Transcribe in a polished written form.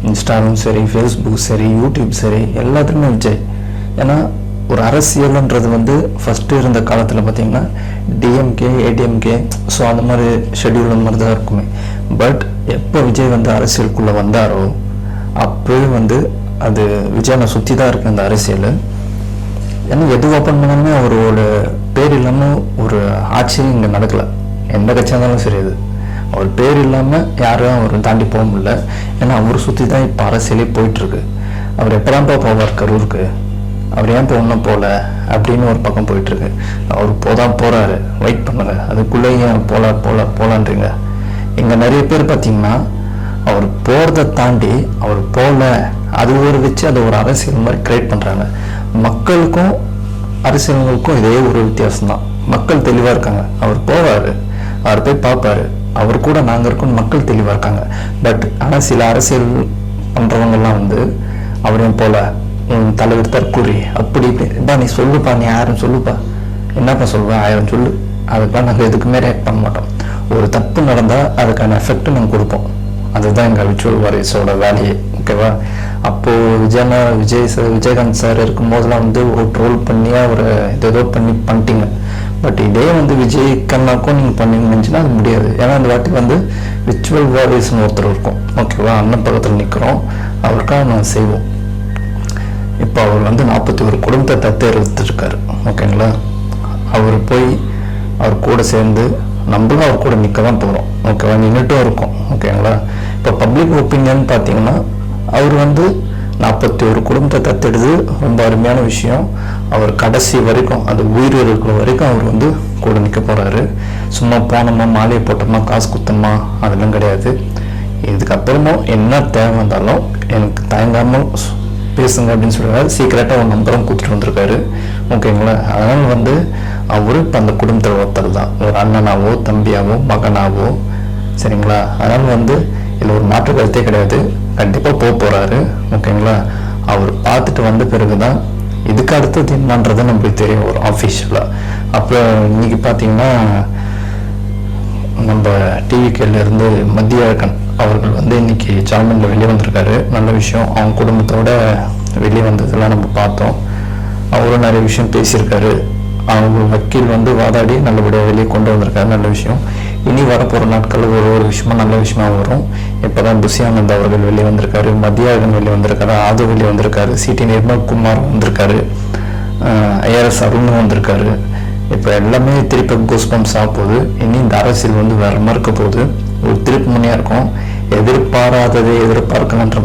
இன்ஸ்டாலும் சரி, ஃபேஸ்புக் சரி, யூடியூப் சரி, எல்லாத்துக்குமே விஜய். ஏன்னா ஒரு அரசியல்ன்றது வந்து ஃபஸ்ட்டு இருந்த காலத்தில் பார்த்திங்கன்னா டிஎம்கே, ஏடிஎம்கே, ஸோ அந்த மாதிரி ஷெட்யூல் அந்த மாதிரி தான் இருக்குமே. பட் எப்போ விஜய் வந்து அரசியலுக்குள்ளே வந்தாரோ அப்போவே வந்து அது விஜயனை சுற்றி தான் இருக்குது அந்த அரசியல். ஏன்னா எது ஓப்பன் பண்ணாலுமே அவரோட பேர் இல்லாமல் ஒரு ஆட்சியும் இங்கே நடக்கலை. எந்த கட்சியாக இருந்தாலும் சரி, அது அவர் பேர் இல்லாமல் யாரும் அவர் தாண்டி போக முடியல. ஏன்னா அவர் சுற்றி தான் இப்போ அரசியலே போயிட்டுருக்கு. அவர் எப்போதான்ப்பா போவார் கரூருக்கு, அவர் ஏன் இப்போ ஒன்றும் போகல அப்படின்னு ஒரு பக்கம் போயிட்டுருக்கு. அவர் போகிறாரு, வெயிட் பண்ணுங்க, அதுக்குள்ளே ஏன் போகலான்றீங்க. இங்கே நிறைய பேர் பார்த்தீங்கன்னா அவர் போகிறத தாண்டி அவர் போகல அது ஒரு வச்சு அதை ஒரு அரசியல் மாதிரி கிரியேட் பண்ணுறாங்க. மக்களுக்கும் அரசியலுங்களுக்கும் இதே ஒரு வித்தியாசம்தான். மக்கள் தெளிவாக இருக்காங்க, அவர் போவார், அவர் போய் பார்ப்பாரு, அவர் கூட நாங்கள் இருக்கோம்னு மக்கள் தெளிவாக இருக்காங்க. பட் ஆனால் சில அரசியல் பண்ணுறவங்கெல்லாம் வந்து அவரையும் போல தலைவர் தற்கூறி அப்படி இப்படிப்பா நீ சொல்லுப்பா, நீ 1000 சொல்லுப்பா, என்னப்பா சொல்லுவேன் 1000 சொல்லு, அதுக்கெல்லாம் நாங்கள் எதுக்குமே ரியாக்ட் பண்ண மாட்டோம். ஒரு தப்பு நடந்தால் அதுக்கான எஃபெக்ட் நாங்கள் கொடுப்போம். அதுதான் எங்கள் விர்ச்சுவல் வாரியர்ஸோட வேலையே. ஓகேவா? அப்போது விஜயகாந்த் சார் இருக்கும்போதெல்லாம் வந்து ஒரு ட்ரோல் பண்ணியா ஒரு ஏதோ பண்ணிட்டீங்க. பட் இதே வந்து விஜய் கண்ணாக்கும் நீங்கள் பண்ணீங்கன்னு அது முடியாது. ஏன்னா அந்த வாட்டி வந்து விர்ச்சுவல் வாரியர்ஸ்னு ஒருத்தர் இருக்கும். ஓகேவா? அண்ணன் பக்கத்தில் நிற்கிறோம், அவருக்காக நான் செய்வோம். இப்போ அவர் வந்து 41 குடும்பத்தை தத்தெடுத்துருக்காரு. ஓகேங்களா? அவர் போய் அவர் கூட சேர்ந்து நம்மளும் அவர் கூட நிற்க தான் போகிறோம். ஓகேவா? நின்றுட்டும் இருக்கோம். ஓகேங்களா? இப்போ பப்ளிக் ஒப்பீனியன் பார்த்தீங்கன்னா அவர் வந்து 41 குடும்பத்தை தத்தெடுத்து ரொம்ப அருமையான விஷயம். அவர் கடைசி வரைக்கும் அது உயிர் இருக்கிற வரைக்கும் அவர் வந்து கூட நிற்க போகிறாரு. சும்மா போனோமா, மாலையை போட்டோமா, காசு குத்தணுமா அதெல்லாம் கிடையாது. இதுக்கப்புறமும் என்ன தேவை வந்தாலும் எனக்கு தயங்காமல் பேசுங்க அப்படின்னு சொல்லுவார். சீக்கிரட்டாக ஒரு நம்பரும் கொடுத்துட்டு வந்திருக்காரு. ஓகேங்களா? அதனால் வந்து அவர் இப்போ அந்த குடும்பத்தில் ஒருத்தர் தான், ஒரு அண்ணனாவோ தம்பியாவோ மகனாவோ. சரிங்களா? அதனால் வந்து இதில் ஒரு மாற்று கருத்தே கிடையாது. கண்டிப்பாக போகிறாரு. ஓகேங்களா? அவர் பார்த்துட்டு வந்த பிறகு தான் இதுக்கு அடுத்தது என்னன்றது நம்மளுக்கு தெரியும் ஒரு ஆஃபீஷியலாக. அப்புறம் இன்னைக்கு பார்த்தீங்கன்னா நம்ம டிவிகேலேருந்து மத்தியழகன் அவர்கள் வந்து இன்னைக்கு ஜாமீனில் வெளியே வந்திருக்காரு. நல்ல விஷயம். அவங்க குடும்பத்தோட வெளியே வந்ததெல்லாம் நம்ம பார்த்தோம். அவரும் நிறைய விஷயம் பேசியிருக்காரு. அவங்க வக்கீல் வந்து வாதாடி நல்லபடியாக வெளியே கொண்டு வந்திருக்காரு. நல்ல விஷயம். இனி வரப்போகிற நாட்களில் ஒரு விஷயமா நல்ல விஷயமா வரும். இப்போ தான் புஷியானந்த் அவர்கள் வெளியே வந்திருக்காரு, மத்தியழகன் வெளியே வந்திருக்காரு, ஆது வெளியே வந்திருக்காரு, சிடி நிர்மல்குமார் வந்திருக்காரு, ஐஆர்எஸ் அருணும் வந்திருக்காரு. இப்போ எல்லாமே திருப்பி கோஸ்பம்ஸ் ஆக போகுது. இனி இந்த அரசியல் வந்து வேற மாதிரி இருக்க போகுது. ஒரு திருப்பு முனையாக இருக்கும். எதிர்பாராததை எதிர்பார்க்கணுன்ற